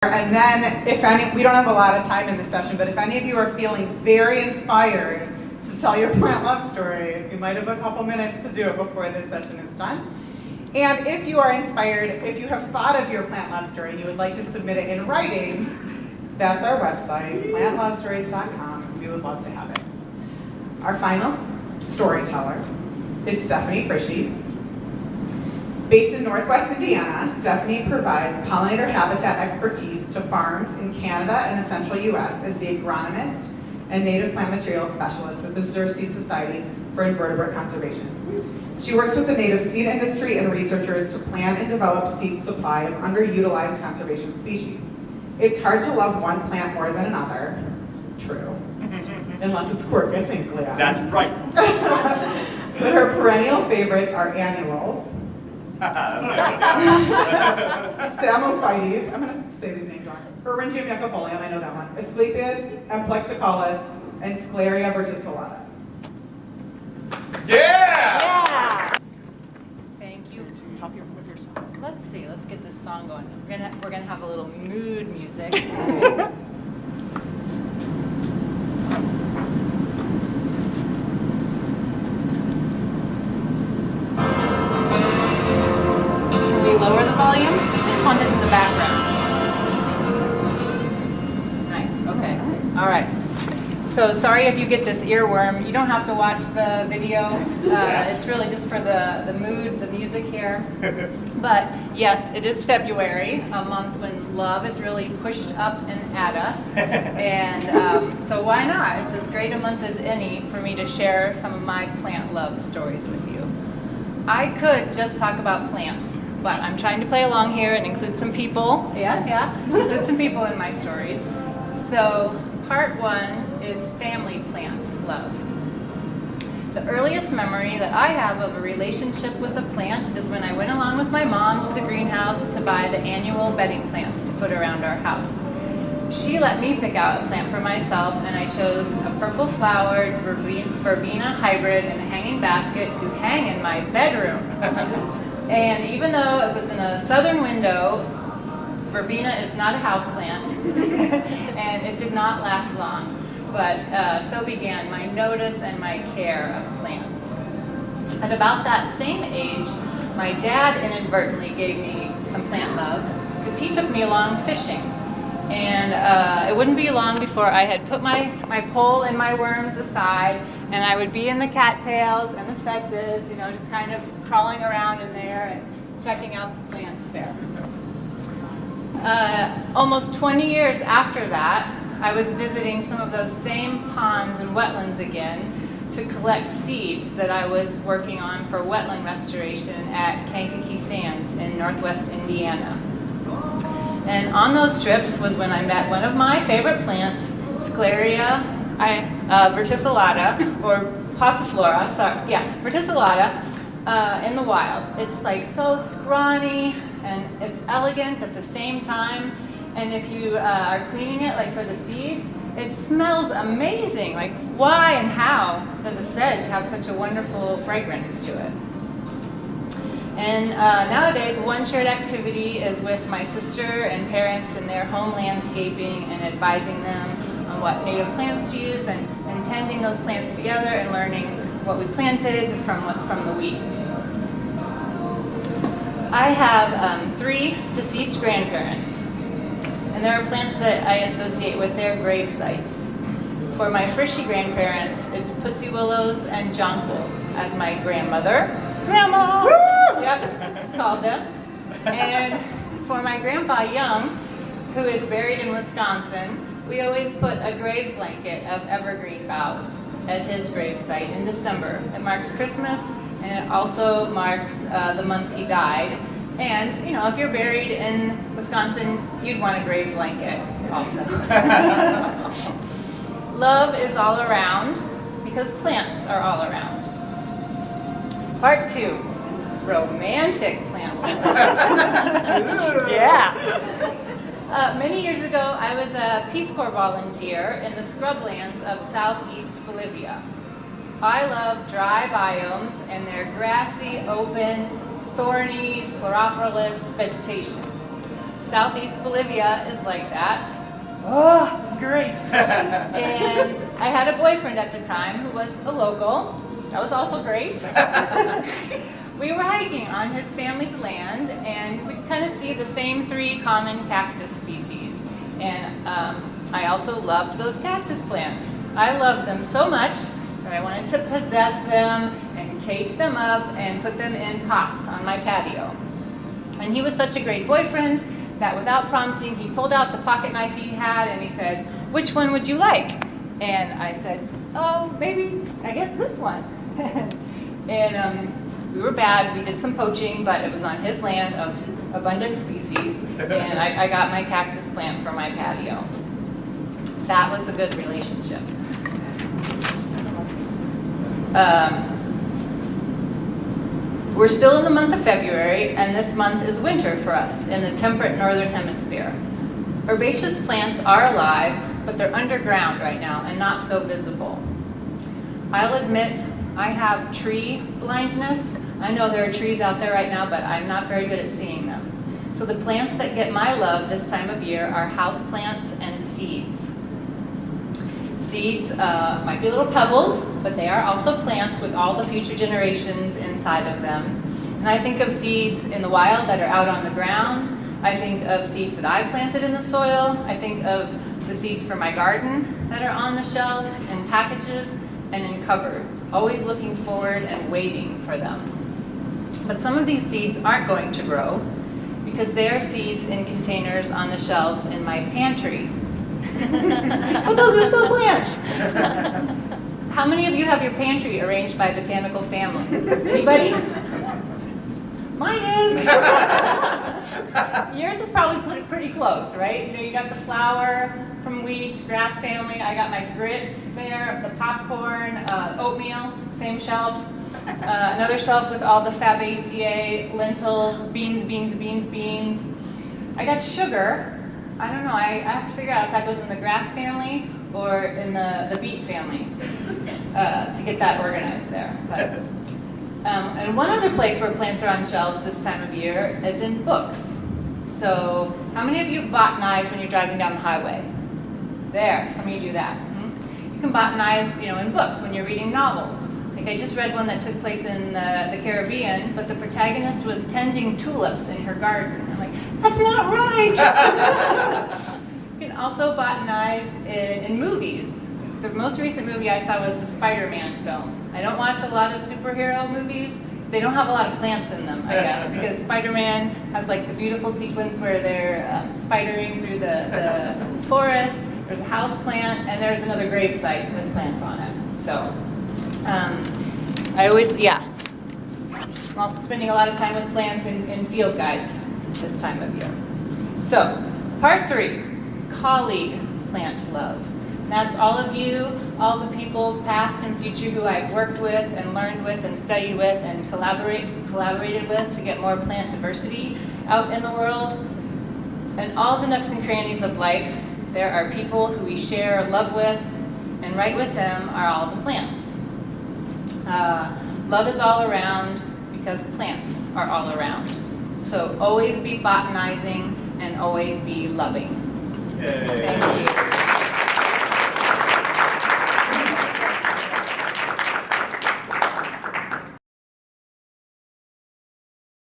And then, if any, we don't have a lot of time in this session, but if any of you are feeling very inspired to tell your plant love story, you might have a couple minutes to do it before this session is done. And if you are inspired, if you have thought of your plant love story and you would like to submit it in writing, that's our website, plantlovestories.com. We would love to have it. Our final storyteller is Stephanie Frischie. Based in Northwest Indiana, Stephanie provides pollinator habitat expertise to farms in Canada and the central U.S. as the agronomist and native plant materials specialist with the Xerces Society for Invertebrate Conservation. She works with the native seed industry and researchers to plan and develop seed supply of underutilized conservation species. It's hard to love one plant more than another. True. Unless it's Quercus inclusa. That's right. But her perennial favorites are annuals, Samophytes, I'm going to say these names wrong. Eryngium yucifolium, I know that one. Asclepias, Amplexicaulis, and Scleria verticillata. Yeah! Thank you. Let's see, let's get this song going. We're gonna have a little mood music. Lower the volume. I just want this in the background. Nice, okay. All right. So sorry if you get this earworm. You don't have to watch the video. It's really just for the mood, the music here. But yes, it is February, a month when love is really pushed up and at us. And so why not? It's as great a month as any for me to share some of my plant love stories with you. I could just talk about plants, but I'm trying to play along here and include some people. Yes, yeah, include some people in my stories. So part one is family plant love. The earliest memory that I have of a relationship with a plant is when I went along with my mom to the greenhouse to buy the annual bedding plants to put around our house. She let me pick out a plant for myself, and I chose a purple flowered verbena hybrid in a hanging basket to hang in my bedroom. And even though it was in a southern window, verbena is not a houseplant, and it did not last long. But so began my notice and my care of plants. At about that same age, my dad inadvertently gave me some plant love because he took me along fishing. And it wouldn't be long before I had put my pole and my worms aside, and I would be in the cattails and the sedges, you know, just kind of crawling around in there and checking out the plants there. Almost 20 years after that, I was visiting some of those same ponds and wetlands again to collect seeds that I was working on for wetland restoration at Kankakee Sands in Northwest Indiana. And on those trips was when I met one of my favorite plants, Scleria verticillata, or passiflora, verticillata, in the wild. It's like so scrawny and it's elegant at the same time. And if you are cleaning it, like for the seeds, it smells amazing. Like, why and how does a sedge have such a wonderful fragrance to it? And nowadays, one shared activity is with my sister and parents in their home landscaping and advising them on what native plants to use and tending those plants together and learning what we planted from the weeds. I have 3 deceased grandparents, and there are plants that I associate with their grave sites. For my Frischie grandparents, it's pussy willows and jonquils, as my grandmother, Grandma, yep, called them. And for my grandpa Young, who is buried in Wisconsin, we always put a grave blanket of evergreen boughs at his grave site in December. It marks Christmas, and it also marks the month he died. And, you know, if you're buried in Wisconsin, you'd want a grave blanket also. Love is all around because plants are all around. Part 2, romantic plant love. Yeah. Many years ago, I was a Peace Corps volunteer in the scrublands of southeast Bolivia. I love dry biomes and their grassy, open, thorny, sclerophyllous vegetation. Southeast Bolivia is like that. Oh, it's great. And I had a boyfriend at the time who was a local. That was also great. We were hiking on his family's land, and we kind of see the same 3 common cactus species. And I also loved those cactus plants. I loved them so much that I wanted to possess them and cage them up and put them in pots on my patio. And he was such a great boyfriend that without prompting, he pulled out the pocket knife he had and he said, "Which one would you like?" And I said, "Oh, maybe, I guess this one." And we were bad, we did some poaching, but it was on his land of abundant species, and I got my cactus plant for my patio. That was a good relationship. We're still in the month of February, and this month is winter for us in the temperate northern hemisphere. Herbaceous plants are alive, but they're underground right now and not so visible. I'll admit I have tree blindness. I know there are trees out there right now, but I'm not very good at seeing them. So the plants that get my love this time of year are house plants and seeds. Seeds might be little pebbles, but they are also plants with all the future generations inside of them. And I think of seeds in the wild that are out on the ground. I think of seeds that I planted in the soil. I think of the seeds for my garden that are on the shelves, in packages, and in cupboards, always looking forward and waiting for them. But some of these seeds aren't going to grow because they are seeds in containers on the shelves in my pantry. But those are still plants. How many of you have your pantry arranged by botanical family? Anybody? Mine is. Yours is probably pretty close, right? You know, you got the flour from wheat, grass family. I got my grits there, the popcorn, oatmeal, same shelf. Another shelf with all the Fabaceae, lentils, beans. I got sugar. I don't know, I have to figure out if that goes in the grass family or in the beet family to get that organized there. But, and one other place where plants are on shelves this time of year is in books. So how many of you botanize when you're driving down the highway? There, some of you do that. You can botanize, you know, in books when you're reading novels. Like I just read one that took place in the Caribbean, but the protagonist was tending tulips in her garden. I'm like, that's not right! You can also botanize in movies. The most recent movie I saw was the Spider-Man film. I don't watch a lot of superhero movies. They don't have a lot of plants in them, I guess, because Spider-Man has like the beautiful sequence where they're spidering through the forest. There's a house plant, and there's another grave site with plants on it. So, I'm also spending a lot of time with plants in field guides this time of year. So, part 3, colleague plant love. And that's all of you, all the people past and future who I've worked with and learned with and studied with and collaborated with to get more plant diversity out in the world. And all the nooks and crannies of life, there are people who we share love with, and right with them are all the plants. Love is all around because plants are all around. So always be botanizing and always be loving. Yay. Thank you.